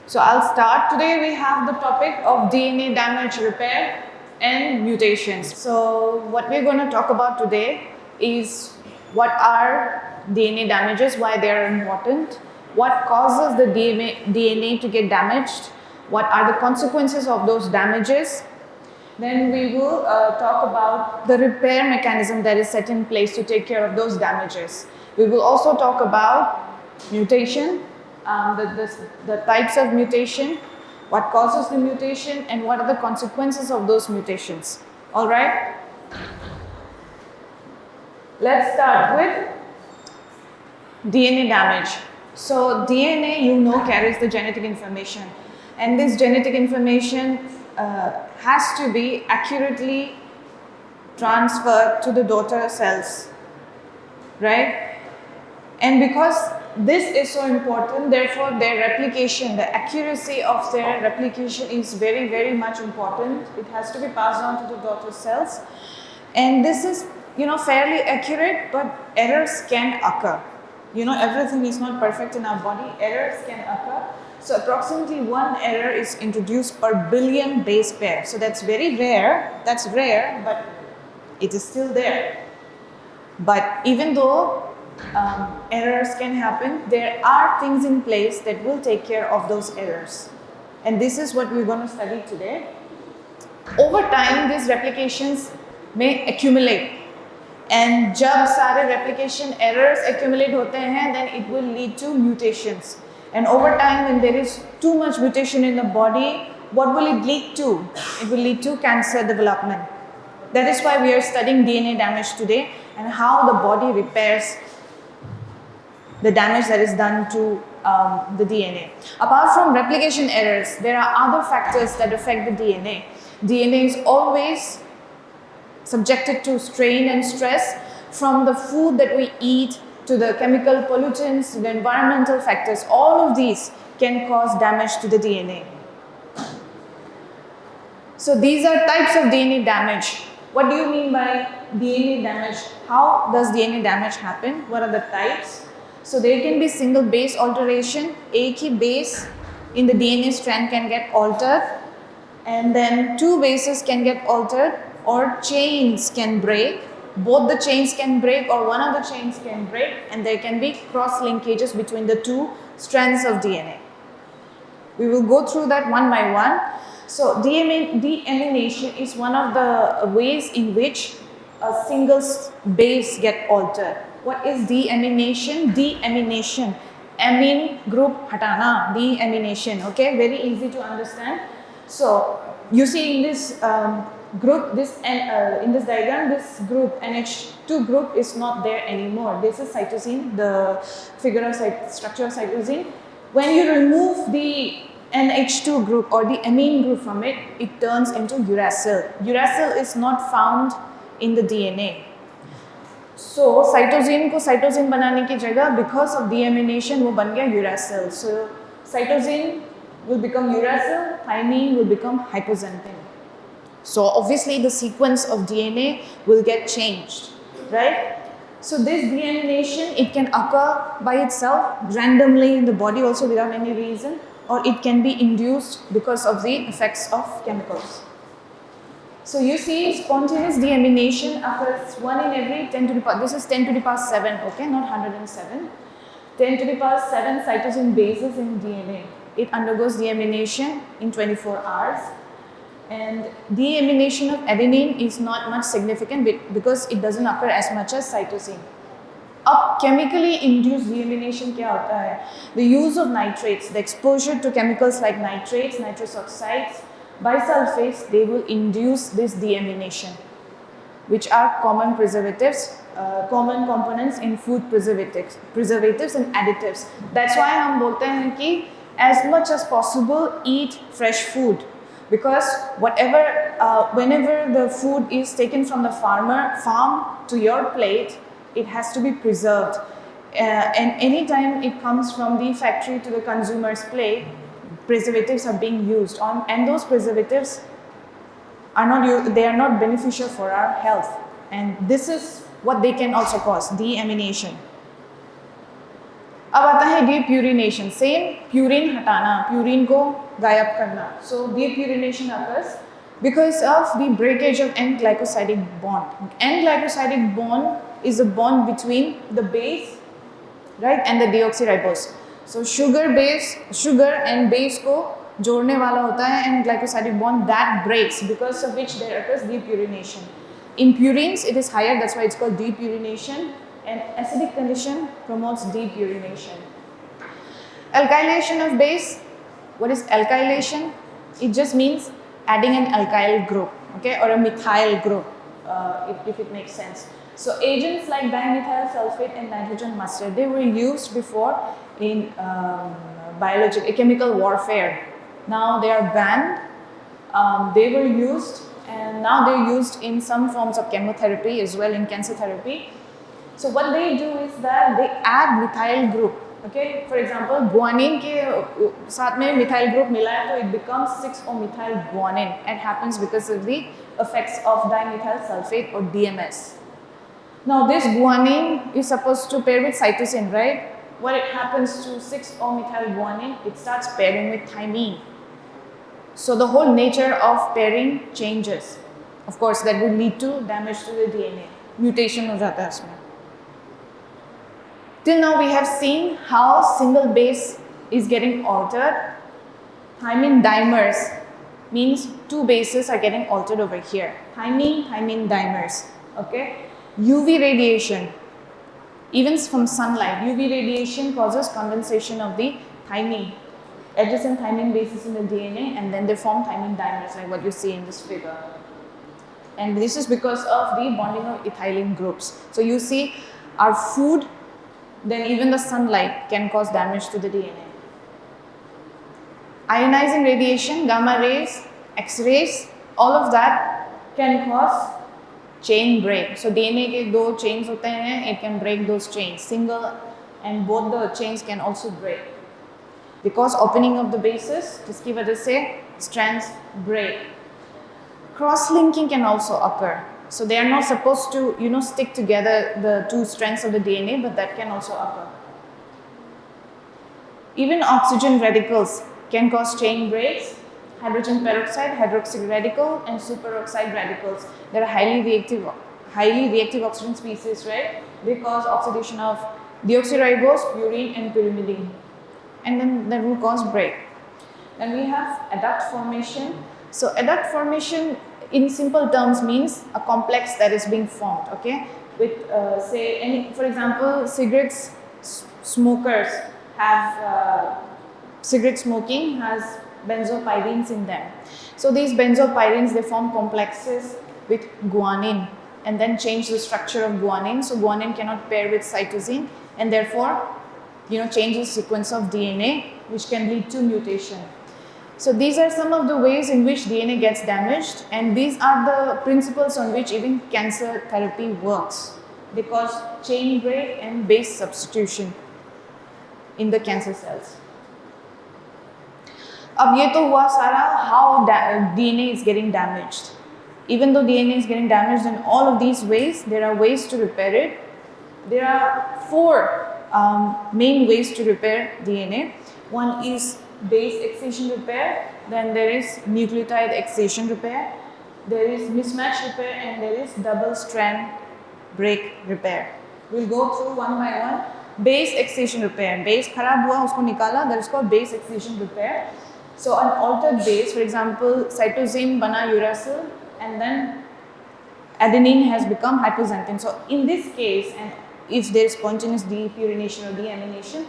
So I'll start. Today we have the topic of DNA damage repair and mutations. So what we're going to talk about today is what are DNA damages, why they are important, what causes the DNA to get damaged, what are the consequences of those damages. Then we will talk about the repair mechanism that is set in place to take care of those damages. We will also talk about mutation, the types of mutation, what causes the mutation, and what are the consequences of those mutations. All right? Let's start with DNA damage. So DNA, carries the genetic information, and this genetic information has to be accurately transferred to the daughter cells, right? And because this is so important, therefore their replication, the accuracy of their replication is very, very much important. It has to be passed on to the daughter cells. And this is, fairly accurate, but errors can occur. Everything is not perfect in our body. Errors can occur. So approximately 1 error is introduced per billion base pair. So that's very rare. That's rare, but it is still there. But even though errors can happen, there are things in place that will take care of those errors. And this is what we're going to study today. Over time, these replications may accumulate. And जब सारे replication errors accumulate होते हैं, then it will lead to mutations. And over time, when there is too much mutation in the body, what will it lead to? It will lead to cancer development. That is why we are studying DNA damage today and how the body repairs the damage that is done to the DNA. Apart from replication errors, there are other factors that affect the DNA. DNA is always subjected to strain and stress from the food that we eat to the chemical pollutants, the environmental factors. All of these can cause damage to the DNA. So these are types of DNA damage. What do you mean by DNA damage? How does DNA damage happen? What are the types? So there can be single base alteration. एक ही base in the DNA strand can get altered, and then 2 bases can get altered, or chains can break. Both the chains can break, or one of the chains can break, and there can be cross linkages between the 2 strands of DNA. We will go through that one by one. So deamination is one of the ways in which a single base get altered. What is deamination? Deamination. Amine group hatana. Deamination. Okay, very easy to understand. So you see in this group, in this diagram, this group NH2 group is not there anymore. This is cytosine, the figure of structure of cytosine. When you remove the NH2 group or the amine group from it, it turns into uracil. Uracil is not found in the DNA. So cytosine को cytosine बनाने की जगह, because of deamination, वो बन गया uracil. So cytosine will become uracil, thymine will become hypoxanthine. So obviously the sequence of DNA will get changed, right? So this deamination, it can occur by itself randomly in the body also without any reason, or it can be induced because of the effects of chemicals. So you see spontaneous deamination occurs 1 in every 10 to the power, this is 10 to the power 7, okay, not 107. 10 to the power 7 cytosine bases in DNA. It undergoes deamination in 24 hours. And deamination of adenine is not much significant because it doesn't occur as much as cytosine. अब chemically induced deamination क्या होता है? The use of nitrates, the exposure to chemicals like nitrates, nitrous oxides, bisulfates, they will induce this deamination, which are common preservatives, common components in food preservatives and additives. That's why हम बोलते हैं कि as much as possible eat fresh food, because whenever the food is taken from the farm to your plate, it has to be preserved. And anytime it comes from the factory to the consumer's plate, preservatives are being used and those preservatives are not beneficial for our health, and this is what they can also cause, deamination. अब आता है depurination. Same, purine हटाना, purine को गायब करना. So depurination occurs because of the breakage of N-glycosidic bond. N-glycosidic bond is a bond between the base, right, and the deoxyribose. So sugar and base को जोड़ने वाला होता है N-glycosidic bond that breaks, because of which there occurs depurination. In purines, it is higher, that's why it's called depurination. And acidic condition promotes depurination. Alkylation of base. What is alkylation? It just means adding an alkyl group, okay, or a methyl group, if it makes sense. So agents like dimethyl sulfate and nitrogen mustard, they were used before in biological chemical warfare. Now they are banned. They were used, and now they're used in some forms of chemotherapy as well, in cancer therapy. So what they do is that they add methyl group. Okay, for example, guanine के साथ में methyl group मिला है तो it becomes 6-O-methyl guanine. It happens because of the effects of dimethyl sulfate or DMS. Now this guanine is supposed to pair with cytosine, right? What it happens to 6-O-methyl guanine, it starts pairing with thymine. So the whole nature of pairing changes. Of course, that would lead to damage to the DNA. Mutation हो जाता है उसमें. Till now we have seen how single base is getting altered. Thymine dimers means two bases are getting altered over here. Thymine dimers. Okay. UV radiation, even from sunlight, UV radiation causes condensation of the thymine, adjacent thymine bases in the DNA, and then they form thymine dimers like what you see in this figure. And this is because of the bonding of ethylene groups. So you see our food, then even the sunlight can cause damage to the DNA. Ionizing radiation, gamma rays, X-rays, all of that can cause chain break. So DNA के दो chains होते हैं, it can break those chains. Single and both the chains can also break. Because opening of the bases, जिसकी वजह से strands break. Cross-linking can also occur. So they are not supposed to, stick together the two strands of the DNA, but that can also occur. Even oxygen radicals can cause chain breaks. Hydrogen peroxide, hydroxyl radical, and superoxide radicals. They are highly reactive oxygen species, right? They cause oxidation of deoxyribose, purine, and pyrimidine. And then that will cause break. Then we have adduct formation. So adduct formation in simple terms means a complex that is being formed, okay? With for example, smokers have, cigarette smoking has benzopyrenes in them. So these benzopyrenes, they form complexes with guanine and then change the structure of guanine. So guanine cannot pair with cytosine and therefore, change the sequence of DNA, which can lead to mutation. So these are some of the ways in which DNA gets damaged, and these are the principles on which even cancer therapy works. They cause chain break and base substitution in the cancer cells. अब ये तो हुआ सारा how DNA is getting damaged. Even though DNA is getting damaged in all of these ways, there are ways to repair it. There are 4 main ways to repair DNA. One is Base Excision Repair, then there is Nucleotide Excision Repair, there is Mismatch Repair, and there is Double-Strand Break Repair. We'll go through one by one. Base Excision Repair. Base खराब हुआ, उसको निकाला, that is called Base Excision Repair. So an altered base, for example, cytosine bana uracil, and then adenine has become hypoxanthine. So in this case, and if there is spontaneous depurination or deamination,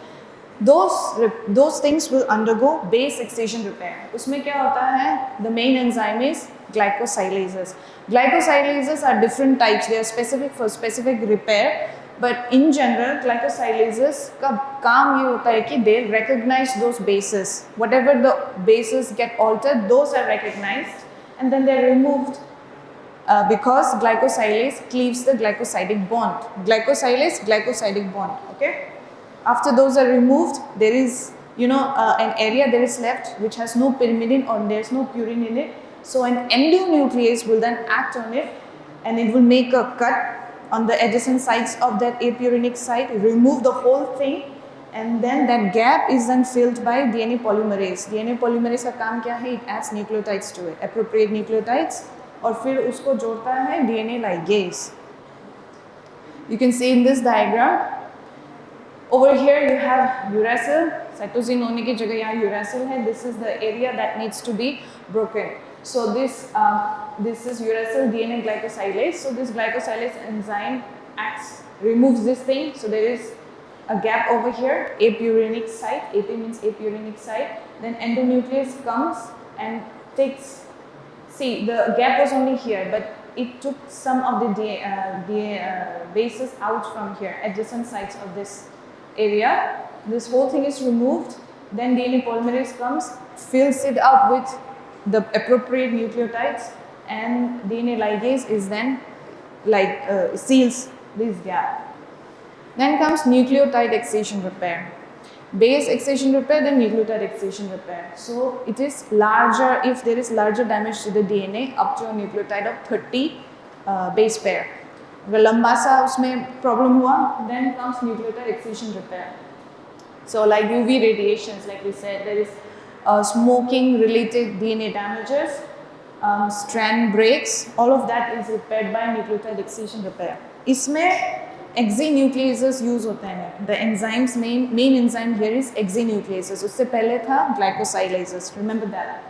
those things will undergo base excision repair. उसमें क्या होता है? The main enzyme is glycosylases. Glycosylases are different types. They are specific for specific repair. But in general, glycosylases का काम ये होता है कि they recognize those bases. Whatever the bases get altered, those are recognized and then they are removed because glycosylase cleaves the glycosidic bond. Glycosylase, glycosidic bond. Okay. After those are removed, there is an area that is left which has no pyrimidine or there is no purine in it. So an endonuclease will then act on it and it will make a cut on the adjacent sides of that apurinic site, remove the whole thing, and then that gap is then filled by DNA polymerase. DNA polymerase का काम क्या है? It adds nucleotides to it, appropriate nucleotides, और फिर उसको जोड़ता है DNA ligase. You can see in this diagram. Over here you have uracil. Cytosine होने की जगह यहाँ uracil है. This is the area that needs to be broken. So this is uracil DNA glycosylase. So this glycosylase enzyme removes this thing. So there is a gap over here, apurinic site. AP means apurinic site. Then endonuclease comes and takes. See, the gap was only here, but it took some of the bases out from here, adjacent sites of this area. This whole thing is removed. Then DNA polymerase comes, fills it up with the appropriate nucleotides, and DNA ligase is then seals this gap. Then comes Nucleotide Excision Repair. Base Excision Repair, then Nucleotide Excision Repair. So it is larger, if there is larger damage to the DNA up to a nucleotide of 30 base pair. अगर लंबा सा उसमें problem हुआ, then comes Nucleotide Excision Repair. So like UV radiations, like we said, there is smoking related DNA damages, strand breaks, all of that is repaired by Nucleotide Excision Repair. इसमें exenucleases use होते हैं. The enzymes main enzyme here is exenucleases. उससे पहले था glycosylases. Remember that.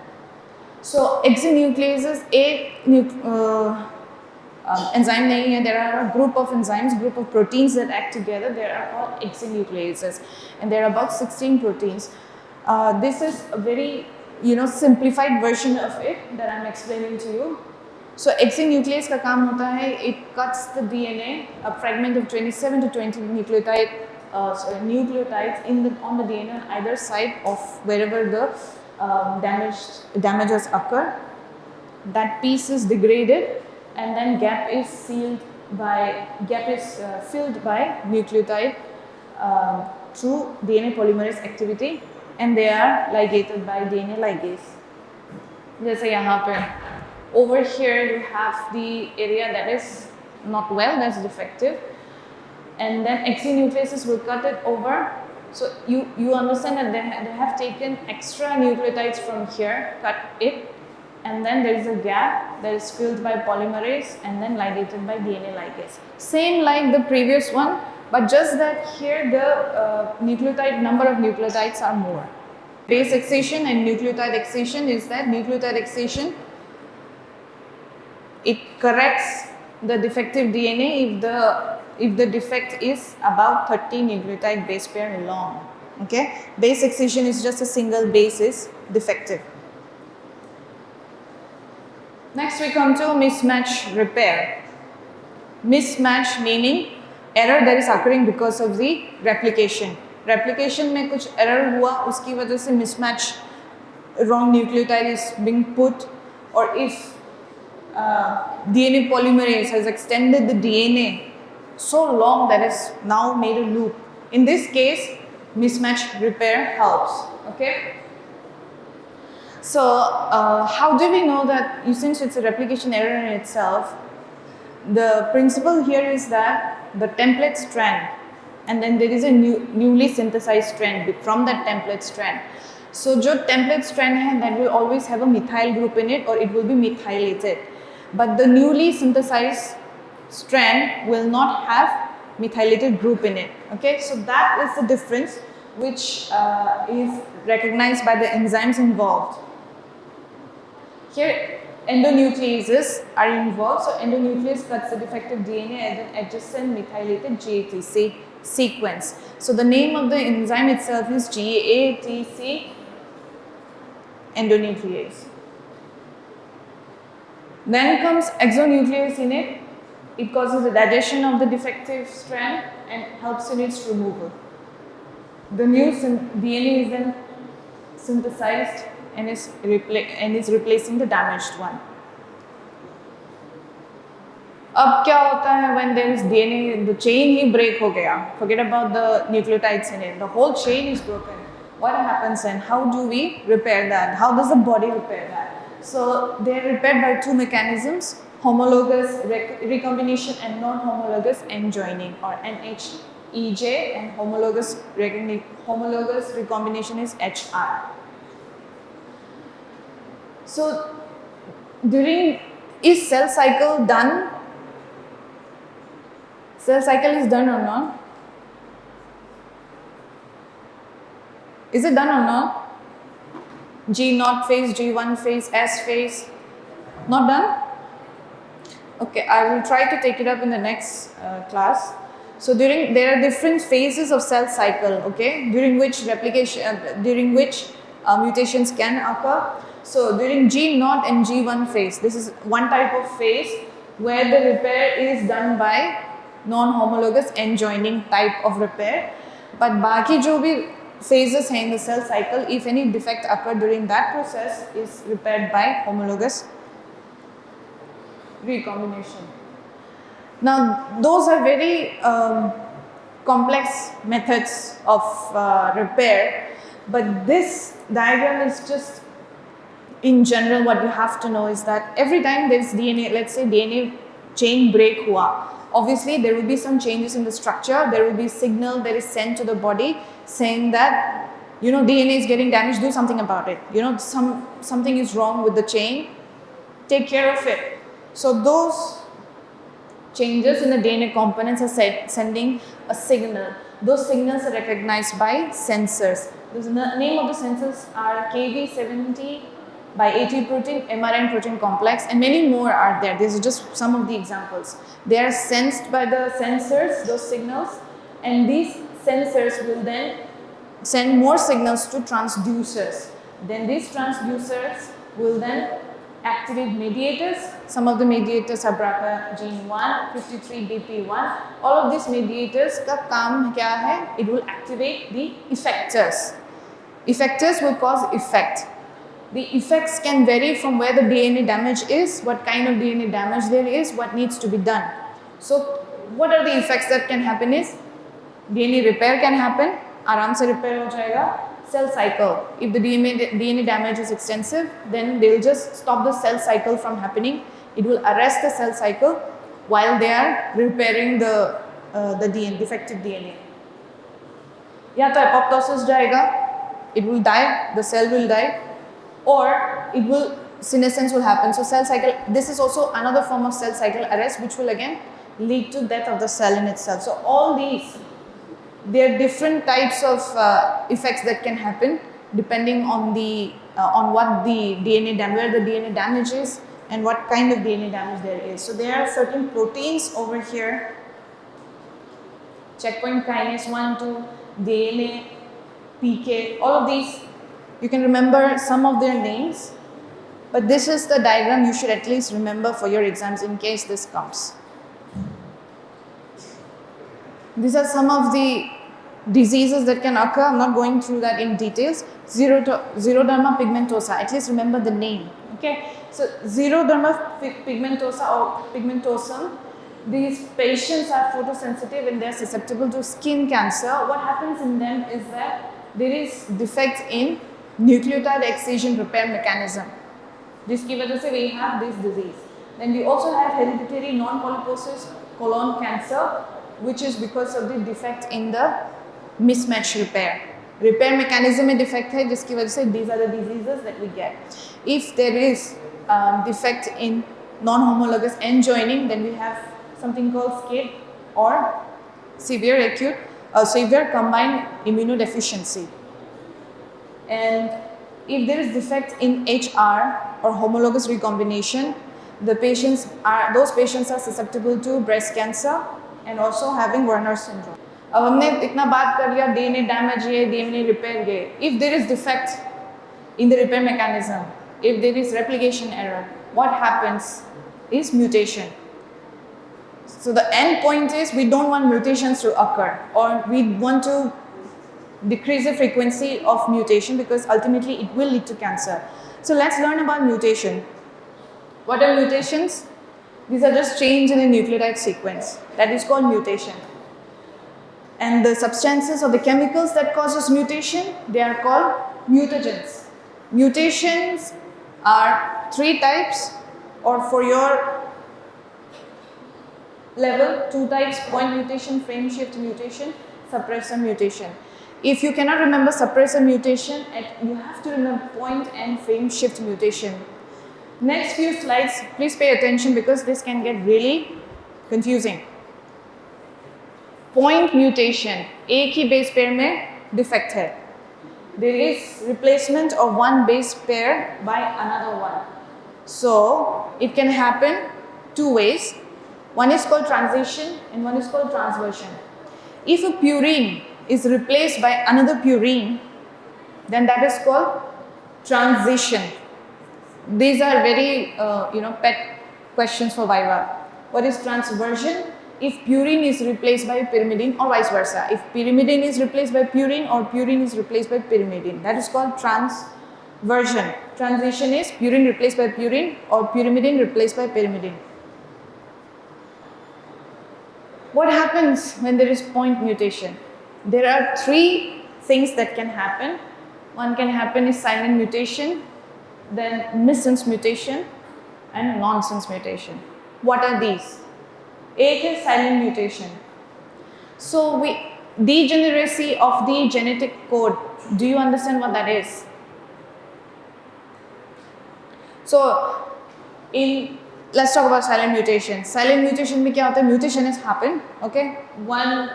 So exenucleases एक enzyme नहीं है. There are a group of enzymes, group of proteins that act together. They are called exenucleases, and there are about 16 proteins. This is a very simplified version of it that I'm explaining to you. So exenuclease का काम होता है, it cuts the DNA, a fragment of 27 to 20 nucleotides on the DNA on either side of wherever the damages occur. That piece is degraded, and then gap is filled by nucleotide through DNA polymerase activity, and they are ligated by DNA ligase. जैसे यहाँ पे over here you have the area that is not well, that's defective, and then exenucleases will cut it over. So you understand that they have taken extra nucleotides from here, cut it, and then there is a gap that is filled by polymerase and then ligated by DNA ligase. Same like the previous one, but just that here the number of nucleotides are more. Base excision and nucleotide excision is that nucleotide excision, it corrects the defective DNA if the defect is about 30 nucleotide base pair long. Okay, base excision is just a single base is defective. Next we come to mismatch repair. Mismatch meaning error that is occurring because of the replication. Replication में कुछ error हुआ, उसकी वजह से mismatch, wrong nucleotide is being put, or if DNA polymerase has extended the DNA so long that it's now made a loop. In this case, mismatch repair helps. Okay. So how do we know that? Since it's a replication error in itself, the principle here is that the template strand, and then there is a newly synthesized strand from that template strand. So जो template strand है, that will always have a methyl group in it, or it will be methylated. But the newly synthesized strand will not have methylated group in it. Okay, so that is the difference which is recognized by the enzymes involved. Here endonucleases are involved, so endonuclease cuts the defective DNA at an adjacent methylated GATC sequence. So the name of the enzyme itself is GATC endonuclease. Then comes exonuclease in it. It causes the digestion of the defective strand and helps in its removal. The new DNA is then synthesized and is replacing the damaged one. अब क्या होता है when there is DNA, the chain he break हो गया. Forget about the nucleotides in it. The whole chain is broken. What happens then? How do we repair that? How does the body repair that? So they are repaired by two mechanisms: homologous recombination and non-homologous end joining, or NH EJ, and homologous recombination is HR. So is cell cycle done? Cell cycle is done or not? Is it done or not? G0 phase, G1 phase, S phase? Not done? Okay, I will try to take it up in the next class. So there are different phases of cell cycle, okay, during which mutations can occur. So during G0 and G1 phase, this is one type of phase where the repair is done by non-homologous end joining type of repair. But बाकी जो भी phases हैं in the cell cycle, if any defect occur during that process, is repaired by homologous recombination. Now, those are very complex methods of repair, but this diagram is just in general. What you have to know is that every time there is DNA, let's say DNA chain break hua, obviously there will be some changes in the structure. There will be signal that is sent to the body saying that, you know, DNA is getting damaged, do something about it. You know, something is wrong with the chain, take care of it. So those changes in the DNA components are sending a signal. Those signals are recognized by sensors. The name of the sensors are KV70 by 80 protein, mRNA protein complex, and many more are there. These are just some of the examples. They are sensed by the sensors, those signals, and these sensors will then send more signals to transducers. Then these transducers will then activate mediators. Some of the mediators are BRCA gene 1, 53BP1. All of these mediators का काम क्या है? It will activate the effectors. Effectors will cause effect. The effects can vary from where the DNA damage is, what kind of DNA damage there is, what needs to be done. So what are the effects that can happen is DNA repair can happen, आराम से repair हो जाएगा. Cell cycle, if the DNA damage is extensive, then they will just stop the cell cycle from happening. It will arrest the cell cycle while they are repairing the DNA, defective DNA. या तो apoptosis जाएगा, it will die, the cell will die, or it will, senescence will happen. So cell cycle, this is also another form of cell cycle arrest, which will again lead to death of the cell in itself. So all these, there are different types of effects that can happen depending on the what the DNA damage, where the DNA damage is, and what kind of DNA damage there is. So there are certain proteins over here, checkpoint kinase 1, 2, DNA, PK, all of these. You can remember some of their names, but this is the diagram you should at least remember for your exams in case this comes. These are some of the diseases that can occur. I'm not going through that in details. Xeroderma pigmentosa, at least remember the name. Okay, so Xeroderma pigmentosa or pigmentosum, these patients are photosensitive and they're susceptible to skin cancer. What happens in them is that there is defect in nucleotide excision repair mechanism. जिसकी वजह से we have this disease. Then we also have hereditary non-polyposis colon cancer, which is because of the defect in the mismatch repair. Repair mechanism में defect है जिसकी वजह से these are the diseases that we get. If there is defect in non-homologous end joining, then we have something called SCID or severe combined immunodeficiency. And if there is defect in HR or homologous recombination, those patients are susceptible to breast cancer and also having Werner syndrome. अब हमने इतना बात कर लिया DNA damage है, DNA repair है. If there is defect in the repair mechanism, if there is replication error, what happens is mutation. So the end point is we don't want mutations to occur, or we want to decrease the frequency of mutation because ultimately it will lead to cancer. So let's learn about mutation. What are mutations? These are just change in the nucleotide sequence. That is called mutation. And the substances or the chemicals that causes mutation, they are called mutagens. Mutations are 3 types, or for your level, two types: point mutation, frame shift mutation, suppressor mutation. If you cannot remember suppressor mutation, you have to remember point and frame shift mutation. Next few slides, please pay attention because this can get really confusing. Point mutation, एक ही base pair में defect है. There is replacement of one base pair by another one. So it can happen two ways. One is called transition and one is called transversion. If a purine is replaced by another purine, then that is called transition. These are very pet questions for Viva. What is transversion? If purine is replaced by pyrimidine or vice versa. If pyrimidine is replaced by purine or purine is replaced by pyrimidine, that is called transversion. Transition is purine replaced by purine or pyrimidine replaced by pyrimidine. What happens when there is point mutation? There are three things that can happen. One can happen is silent mutation, then missense mutation and nonsense mutation. What are these? एक is silent mutation. So degeneracy of the genetic code. Do you understand what that is? So let's talk about silent mutation. Silent mutation में क्या होता है? Mutation has happened. Okay, one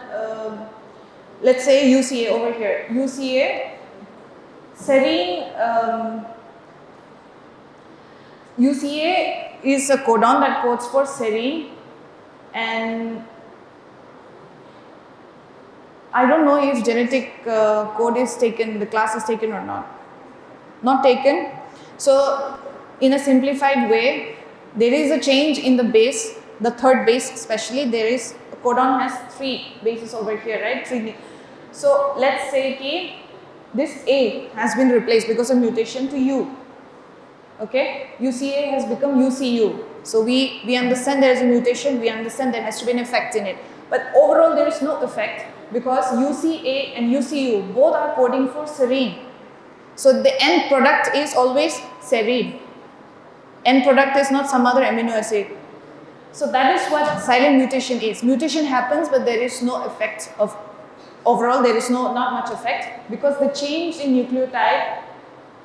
let's say UCA over here. UCA serine. UCA is a codon that codes for serine, and I don't know if genetic code is taken, the class is taken or not. Not taken. So in a simplified way, there is a change in the base, the third base especially. There is, a codon has three bases over here, right? Three. So let's say that this A has been replaced because of mutation to U. Okay, UCA has become UCU. So we understand there is a mutation, we understand there has to be an effect in it. But overall there is no effect because UCA and UCU both are coding for serine. So the end product is always serine. End product is not some other amino acid. So that is what silent mutation is. Mutation happens but there is no effect of, overall there is not much effect because the change in nucleotide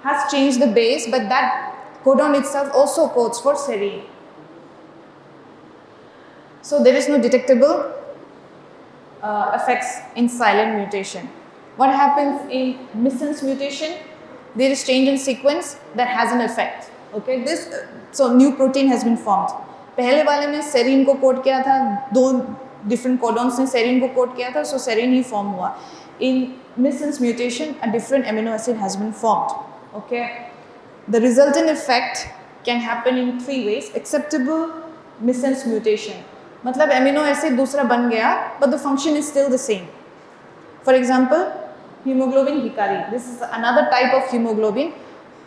has changed the base, but that codon itself also codes for serine. So there is no detectable effects in silent mutation. What happens in missense mutation? There is change in sequence that has an effect. Okay, so new protein has been formed. पहले वाले में serine को code किया था, दो different codons ने serine को code किया था, so serine ही form हुआ. In missense mutation, a different amino acid has been formed. Okay, the resultant effect can happen in three ways. Acceptable missense mutation, मतलब amino acid दूसरा बन गया, but the function is still the same. For example, hemoglobin hikari. This is another type of hemoglobin,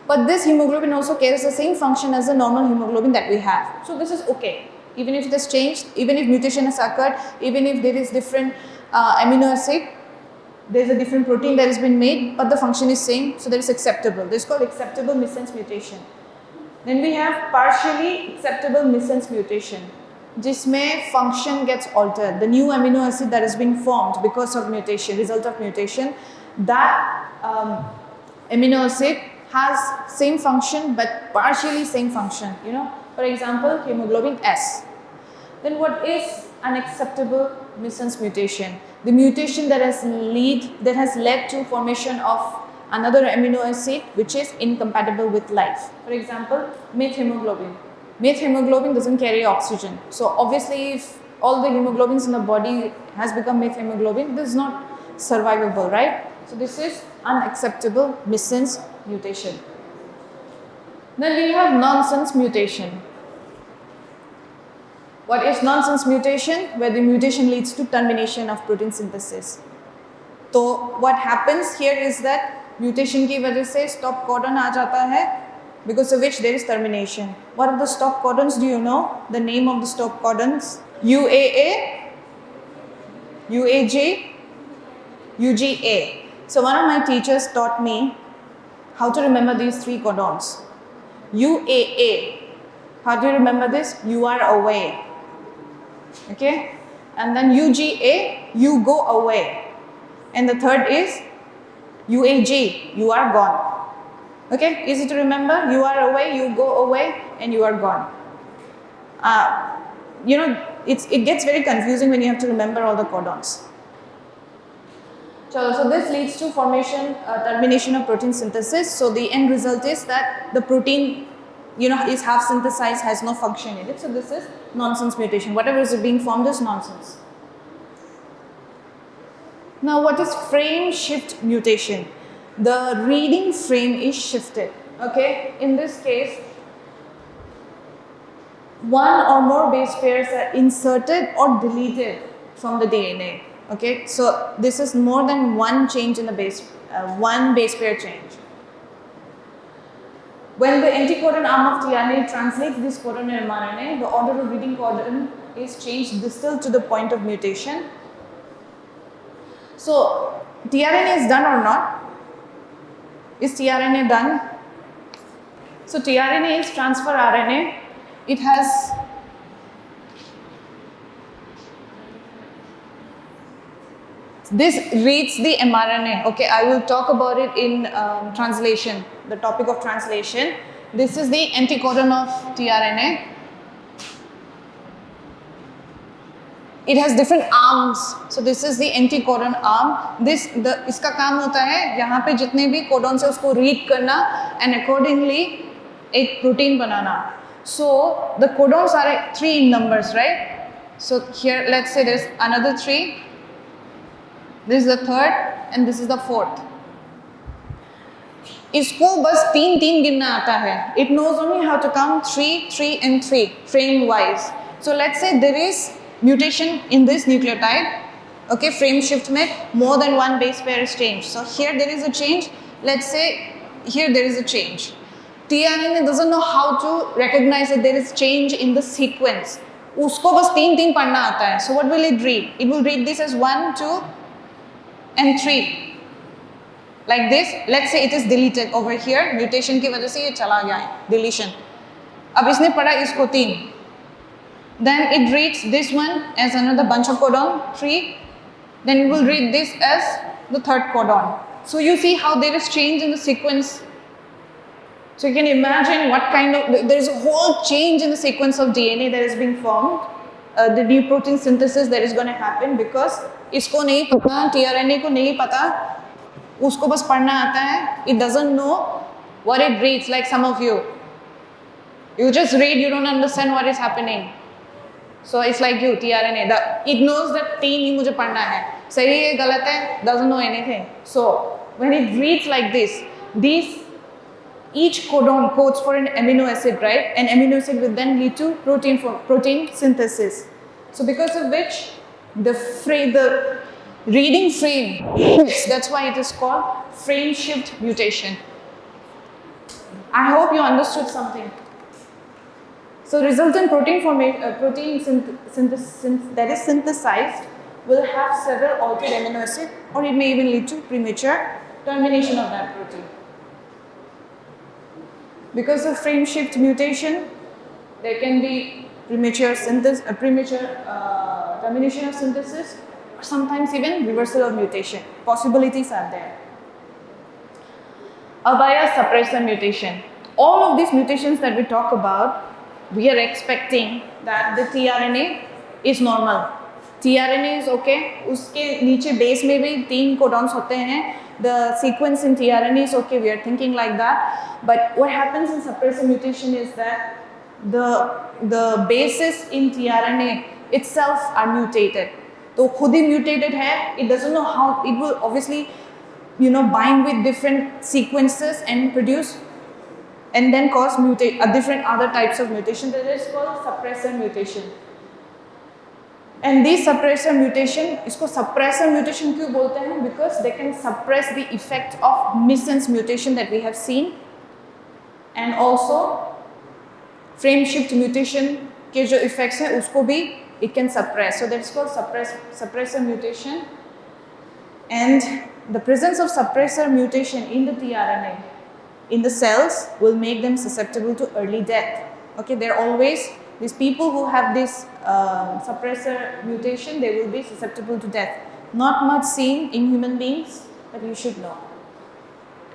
but this hemoglobin also carries the same function as the normal hemoglobin that we have. So this is okay. Even if it has changed, even if mutation has occurred, even if there is different amino acid, there is a different protein that has been made, but the function is same, so that is acceptable. This is called acceptable missense mutation. Then we have partially acceptable missense mutation, जिसमें function gets altered. The new amino acid that has been formed because of mutation, result of mutation, that amino acid has same function but partially same function. You know, for example, hemoglobin S. Then what is unacceptable missense mutation? The mutation that has led to formation of another amino acid which is incompatible with life. For example, methemoglobin. Methemoglobin doesn't carry oxygen. So obviously if all the hemoglobins in the body has become methemoglobin, this is not survivable, right? So this is unacceptable missense mutation. Then we have nonsense mutation. What is nonsense mutation? Where the mutation leads to termination of protein synthesis. So what happens here is that mutation की वजह से stop codon आ जाता है, because of which there is termination. What are the stop codons? Do you know the name of the stop codons? UAA, UAG, UGA. So one of my teachers taught me how to remember these three codons. UAA. How do you remember this? You are away. Okay, and then UGA, you go away, and the third is UAG, you are gone. Okay, easy to remember. You are away, you go away, and you are gone. It gets very confusing when you have to remember all the codons. So this leads to formation, termination of protein synthesis. So the end result is that the protein, is half synthesized, has no function in it. So this is nonsense mutation. Whatever is being formed is nonsense. Now, what is frame shift mutation? The reading frame is shifted. Okay, in this case, one or more base pairs are inserted or deleted from the DNA. Okay, so this is more than one change in the one base pair change. When the anticodon arm of tRNA translates this codon in mRNA, the order of reading codon is changed distal to the point of mutation. So, tRNA is done or not? Is tRNA done? So, tRNA is transfer RNA. It has this reads the mRNA. Okay, I will talk about it in translation, the topic of translation. This is the anticodon of tRNA. It has different arms. So this is the anticodon arm. इसका काम होता है यहाँ पे जितने भी codon से उसको read करना and accordingly एक protein banana. So the codons are 3 in numbers, right? So here, let's say there's another 3. This is the third, and this is the fourth. इसको बस 3 गिनना आता है. It knows only how to count 3, 3, and 3 frame wise. So let's say there is mutation in this nucleotide. Okay, frame shift में more than one base pair is changed. So here there is a change. Let's say here there is a change. tRNA doesn't know how to recognize that there is change in the sequence. उसको बस 3 पढ़ना आता है. So what will it read? It will read this as 1, 2, and 3. Like this. Let's say it is deleted over here. Mutation की वजह से ये चला गया है. Deletion. अब इसने पढ़ा इसको 3. Then it reads this one as another bunch of codon, 3. Then it will read this as the third codon. So you see how there is change in the sequence. So you can imagine what kind of, there is a whole change in the sequence of DNA that is being formed. The new protein synthesis that is going to happen because इसको नहीं पता, tRNA को नहीं पता, उसको बस पढ़ना आता है. It doesn't know what it reads, like some of you. You just read, you don't understand what is happening. So it's like you, tRNA. It knows that 3 ही मुझे पढ़ना है. सही है, गलत है, doesn't know anything. So when it reads like this, each codon codes for an amino acid, right? An amino acid will then lead to protein synthesis. So because of which the reading frame shifts. That's why it is called frame shift mutation. I hope you understood something. So resultant protein that is synthesized will have several altered amino acids, or it may even lead to premature termination of that protein. Because of frame shift mutation, there can be premature termination of synthesis, or sometimes even reversal of mutation. Possibilities are there. Abaya suppressor mutation. All of these mutations that we talk about, we are expecting that the tRNA is normal. tRNA is okay. उसके नीचे base में भी 3 codons होते हैं. The sequence in tRNA is okay. We are thinking like that. But what happens in suppressor mutation is that the bases in tRNA itself are mutated. तो खुद ही mutated है. It doesn't know how. It will obviously, bind with different sequences and produce. And then cause different other types of mutation that is called suppressor mutation. And these suppressor mutation, इसको suppressor mutation क्यों बोलते हैं? Because they can suppress the effect of missense mutation that we have seen, and also frame shift mutation के जो effects हैं उसको भी it can suppress. So that's called suppressor mutation. And the presence of suppressor mutation in the tRNA in the cells will make them susceptible to early death. Okay, they're always These people who have this suppressor mutation, they will be susceptible to death. Not much seen in human beings, but you should know.